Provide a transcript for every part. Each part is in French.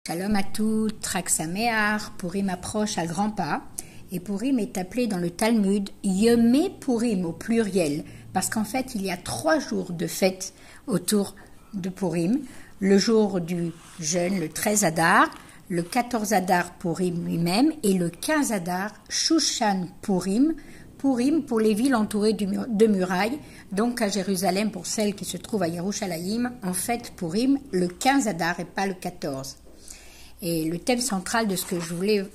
Shalom à tous, Chag Sameach, Purim approche à grands pas, et Purim est appelé dans le Talmud Yomé Purim au pluriel, parce qu'en fait il y a 3 jours de fête autour de Purim, le jour du jeûne, le 13 Adar, le 14 Adar Purim lui-même, et le 15 Adar Shushan Purim, Purim pour les villes entourées de murailles, donc à Jérusalem pour celles qui se trouvent à Yerushalayim, en fait Purim le 15 Adar et pas le 14. Et le thème central de ce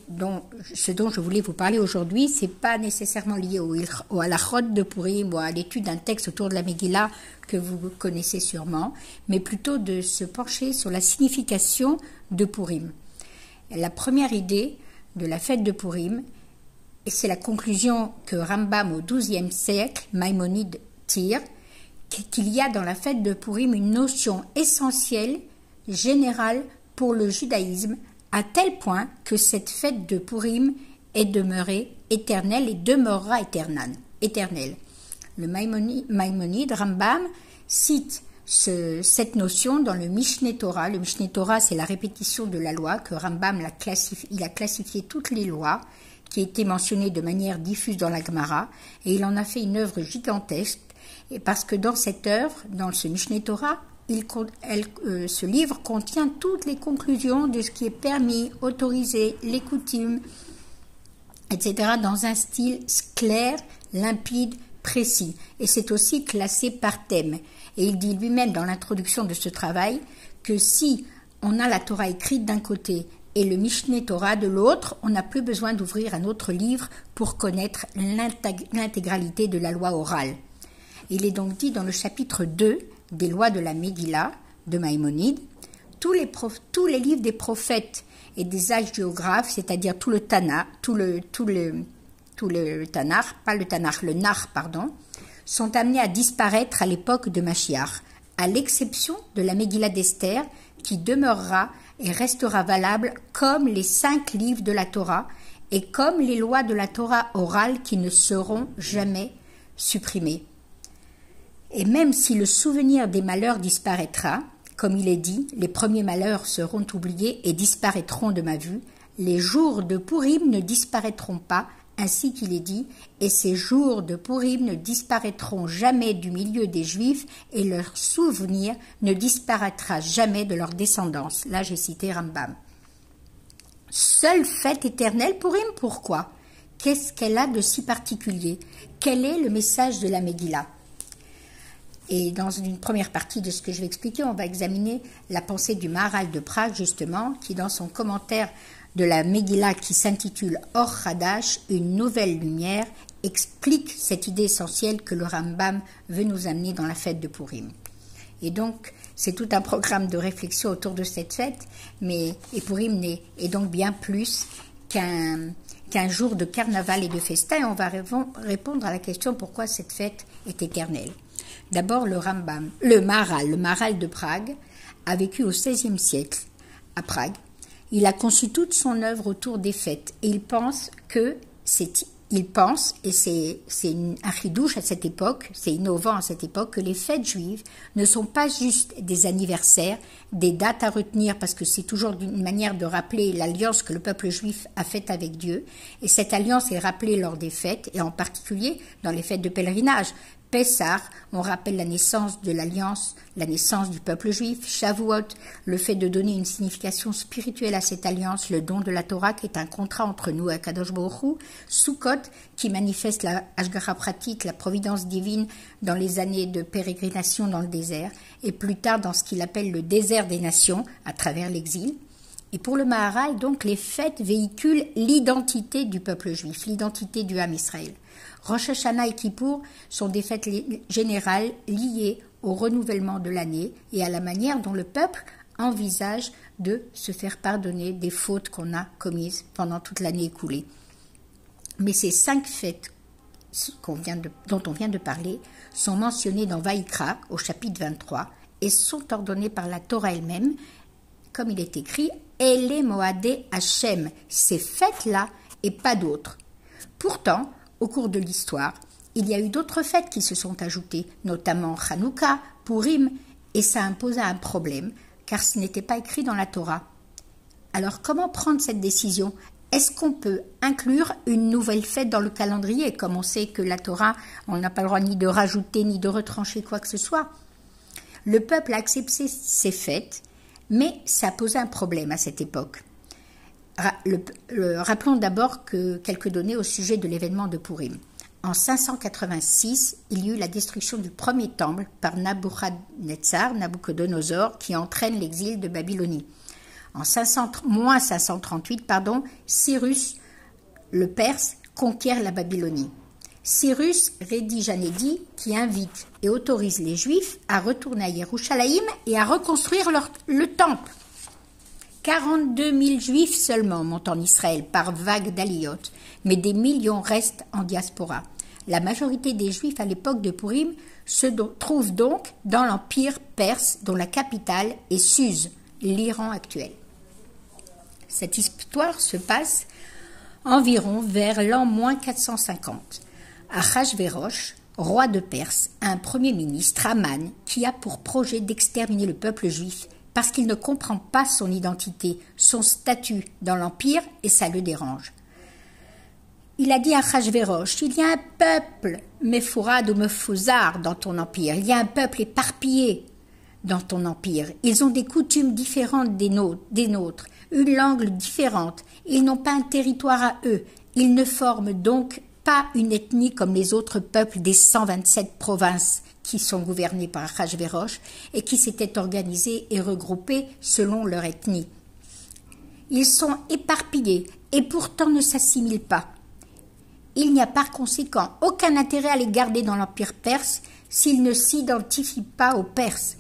dont je voulais vous parler aujourd'hui, c'est pas nécessairement lié au halachot de Purim ou à l'étude d'un texte autour de la Megillah que vous connaissez sûrement, mais plutôt de se pencher sur la signification de Purim. La première idée de la fête de Purim, et c'est la conclusion que Rambam au XIIe siècle, Maïmonide, tire, qu'il y a dans la fête de Purim une notion essentielle, générale, pour le judaïsme, à tel point que cette fête de Purim est demeurée éternelle et demeurera éternelle. Le Maïmonide, Rambam, cite cette notion dans le Mishneh Torah. Le Mishneh Torah, c'est la répétition de la loi, que Rambam il a classifié toutes les lois qui étaient mentionnées de manière diffuse dans la Gemara, et il en a fait une œuvre gigantesque, et parce que dans cette œuvre, dans ce Mishneh Torah, ce livre contient toutes les conclusions de ce qui est permis, autorisé, les coutumes, etc., dans un style clair, limpide, précis. Et c'est aussi classé par thème. Et il dit lui-même dans l'introduction de ce travail que si on a la Torah écrite d'un côté et le Mishneh Torah de l'autre, on n'a plus besoin d'ouvrir un autre livre pour connaître l'intégralité de la loi orale. Il est donc dit dans le chapitre 2 des lois de la Megillah de Maïmonide, tous les livres des prophètes et des hagiographes, c'est-à-dire tout le Tanakh, le Nar, sont amenés à disparaître à l'époque de Mashiach, à l'exception de la Megillah d'Esther, qui demeurera et restera valable comme les 5 livres de la Torah et comme les lois de la Torah orale qui ne seront jamais supprimées. Et même si le souvenir des malheurs disparaîtra, comme il est dit, les premiers malheurs seront oubliés et disparaîtront de ma vue, les jours de Purim ne disparaîtront pas, ainsi qu'il est dit, et ces jours de Purim ne disparaîtront jamais du milieu des Juifs et leur souvenir ne disparaîtra jamais de leur descendance. Là, j'ai cité Rambam. Seule fête éternelle Purim, pourquoi? Qu'est-ce qu'elle a de si particulier? Quel est le message de la Megillah? Et dans une première partie de ce que je vais expliquer, on va examiner la pensée du Maharal de Prague, justement, qui dans son commentaire de la Megillah qui s'intitule Or Hadash, une nouvelle lumière, explique cette idée essentielle que le Rambam veut nous amener dans la fête de Purim. Et donc, c'est tout un programme de réflexion autour de cette fête, et Purim est donc bien plus qu'un jour de carnaval et de festin, et on va répondre à la question pourquoi cette fête est éternelle. D'abord, le Maharal de Prague, a vécu au XVIe siècle à Prague. Il a conçu toute son œuvre autour des fêtes. Et il pense, et c'est un chidouche à cette époque, c'est innovant à cette époque, que les fêtes juives ne sont pas juste des anniversaires, des dates à retenir, parce que c'est toujours une manière de rappeler l'alliance que le peuple juif a faite avec Dieu. Et cette alliance est rappelée lors des fêtes, et en particulier dans les fêtes de pèlerinage. Pessah, on rappelle la naissance de l'alliance, la naissance du peuple juif. Shavuot, le fait de donner une signification spirituelle à cette alliance, le don de la Torah qui est un contrat entre nous et Kadosh Baruch Hu. Sukkot, qui manifeste la Hashgacha pratique, la providence divine dans les années de pérégrination dans le désert, et plus tard dans ce qu'il appelle le désert des nations, à travers l'exil. Et pour le Maharal, donc, les fêtes véhiculent l'identité du peuple juif, l'identité du Ham Israël. Rosh Hashanah et Kippour sont des fêtes générales liées au renouvellement de l'année et à la manière dont le peuple envisage de se faire pardonner des fautes qu'on a commises pendant toute l'année écoulée. Mais ces 5 fêtes dont on vient de parler sont mentionnées dans Vaïkra au chapitre 23 et sont ordonnées par la Torah elle-même, comme il est écrit « Ele Moadé Hashem », ces fêtes-là et pas d'autres. Pourtant, au cours de l'histoire, il y a eu d'autres fêtes qui se sont ajoutées, notamment Hanouka, Purim, et ça imposa un problème, car ce n'était pas écrit dans la Torah. Alors comment prendre cette décision? Est-ce qu'on peut inclure une nouvelle fête dans le calendrier? Comme on sait que la Torah, on n'a pas le droit ni de rajouter ni de retrancher quoi que ce soit. Le peuple a accepté ces fêtes, mais ça posait un problème à cette époque. Rappelons d'abord quelques données au sujet de l'événement de Pourim. En 586, il y eut la destruction du premier temple par Nabuchodonosor, qui entraîne l'exil de Babylonie. En 538, Cyrus, le Perse, conquiert la Babylonie. Cyrus rédige un édit qui invite et autorise les Juifs à retourner à Yerushalayim et à reconstruire le temple. 42 000 Juifs seulement montent en Israël par vague d'aliyot, mais des millions restent en diaspora. La majorité des Juifs à l'époque de Pourim se trouvent donc dans l'Empire perse, dont la capitale est Suse, l'Iran actuel. Cette histoire se passe environ vers l'an -450. Achashvérosh, roi de Perse, a un premier ministre, Aman, qui a pour projet d'exterminer le peuple juif parce qu'il ne comprend pas son identité, son statut dans l'Empire, et ça le dérange. Il a dit à Achashvérosh, il y a un peuple, Mefourad ou Mefouzar, dans ton empire, il y a un peuple éparpillé dans ton empire. Ils ont des coutumes différentes des nôtres, une langue différente, ils n'ont pas un territoire à eux, ils ne forment donc pas une ethnie comme les autres peuples des 127 provinces qui sont gouvernées par Achashvérosh et qui s'étaient organisés et regroupés selon leur ethnie. Ils sont éparpillés et pourtant ne s'assimilent pas. Il n'y a par conséquent aucun intérêt à les garder dans l'Empire perse s'ils ne s'identifient pas aux Perses.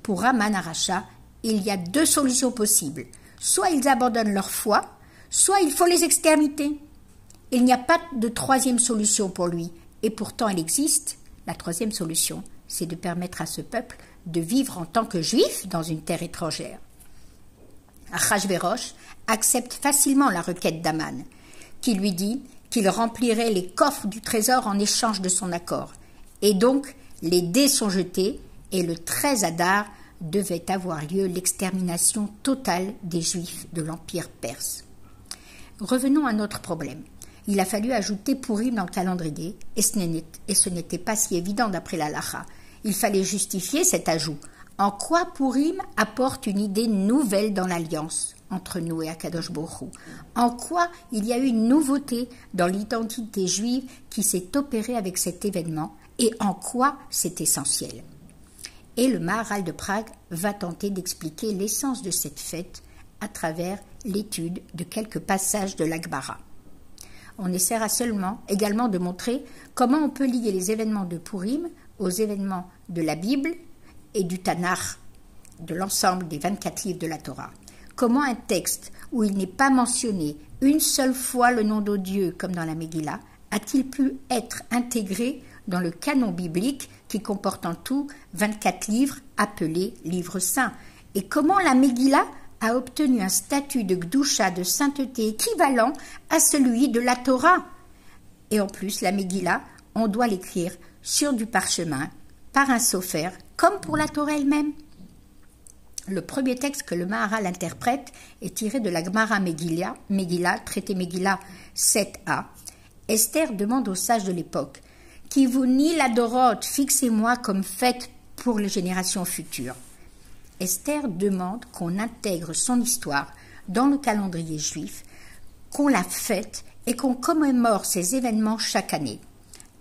Pour Aman Aracha, il y a deux solutions possibles. Soit ils abandonnent leur foi, soit il faut les exterminer. Il n'y a pas de troisième solution pour lui, et pourtant elle existe. La troisième solution, c'est de permettre à ce peuple de vivre en tant que juif dans une terre étrangère. Achashvérosh accepte facilement la requête d'Aman, qui lui dit qu'il remplirait les coffres du trésor en échange de son accord. Et donc, les dés sont jetés, et le 13 Adar devait avoir lieu l'extermination totale des Juifs de l'Empire perse. Revenons à notre problème. Il a fallu ajouter Pourim dans le calendrier, et ce n'était pas si évident d'après la Halacha. Il fallait justifier cet ajout. En quoi Pourim apporte une idée nouvelle dans l'alliance entre nous et Akadosh Baruch Hu? En quoi il y a eu une nouveauté dans l'identité juive qui s'est opérée avec cet événement, et en quoi c'est essentiel? Et le Maharal de Prague va tenter d'expliquer l'essence de cette fête à travers l'étude de quelques passages de l'Agbara. On essaiera également de montrer comment on peut lier les événements de Pourim aux événements de la Bible et du Tanakh, de l'ensemble des 24 livres de la Torah. Comment un texte où il n'est pas mentionné une seule fois le nom de Dieu comme dans la Megillah a-t-il pu être intégré dans le canon biblique qui comporte en tout 24 livres appelés livres saints? Et comment la Megillah a obtenu un statut de Gdusha, de sainteté équivalent à celui de la Torah? Et en plus, la Megillah, on doit l'écrire sur du parchemin, par un sofer, comme pour la Torah elle-même. Le premier texte que le Maharal interprète est tiré de la Gemara Megillah, traité Megillah 7a. Esther demande aux sages de l'époque « Qui vous nie la Doroth, fixez-moi comme fête pour les générations futures ». Esther demande qu'on intègre son histoire dans le calendrier juif, qu'on la fête et qu'on commémore ces événements chaque année.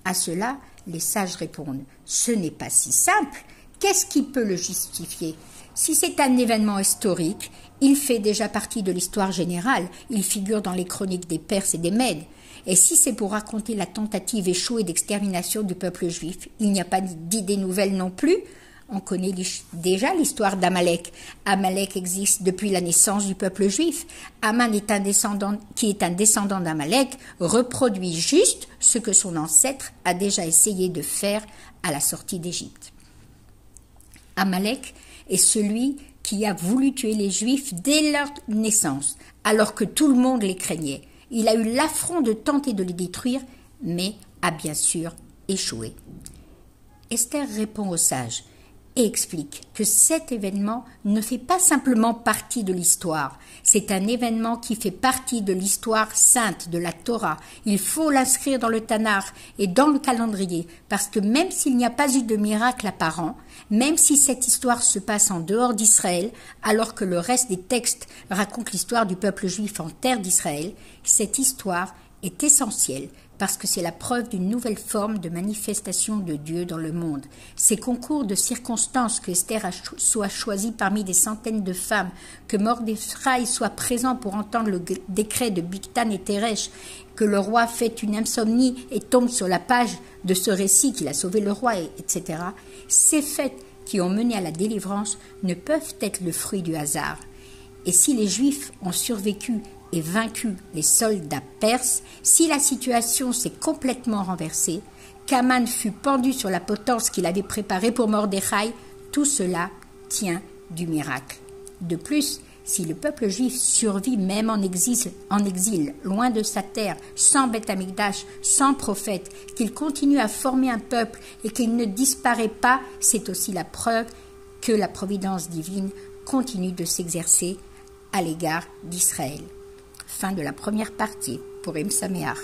À cela, les sages répondent « Ce n'est pas si simple, qu'est-ce qui peut le justifier ? Si c'est un événement historique, il fait déjà partie de l'histoire générale, il figure dans les chroniques des Perses et des Mèdes. Et si c'est pour raconter la tentative échouée d'extermination du peuple juif, il n'y a pas d'idée nouvelle non plus. On connaît déjà l'histoire d'Amalek. Amalek existe depuis la naissance du peuple juif. Aman qui est un descendant d'Amalek, reproduit juste ce que son ancêtre a déjà essayé de faire à la sortie d'Égypte. Amalek est celui qui a voulu tuer les Juifs dès leur naissance, alors que tout le monde les craignait. Il a eu l'affront de tenter de les détruire, mais a bien sûr échoué. Esther répond aux sages. et explique que cet événement ne fait pas simplement partie de l'histoire, c'est un événement qui fait partie de l'histoire sainte de la Torah. Il faut l'inscrire dans le Tanakh et dans le calendrier, parce que même s'il n'y a pas eu de miracle apparent, même si cette histoire se passe en dehors d'Israël, alors que le reste des textes raconte l'histoire du peuple juif en terre d'Israël, cette histoire est essentielle parce que c'est la preuve d'une nouvelle forme de manifestation de Dieu dans le monde. Ces concours de circonstances que Esther soit choisie parmi des centaines de femmes, que Mordechai soit présent pour entendre le décret de Bigtan et Teresh, que le roi fait une insomnie et tombe sur la page de ce récit qu'il a sauvé le roi, etc. Ces faits qui ont mené à la délivrance ne peuvent être le fruit du hasard. Et si les Juifs ont survécu et vaincu les soldats perses, si la situation s'est complètement renversée, qu'Aman fut pendu sur la potence qu'il avait préparée pour Mordechai, tout cela tient du miracle. De plus, si le peuple juif survit même en exil, loin de sa terre, sans Beth Amikdash, sans prophète, qu'il continue à former un peuple et qu'il ne disparaît pas, c'est aussi la preuve que la providence divine continue de s'exercer à l'égard d'Israël. Fin de la première partie. Purim Sameach.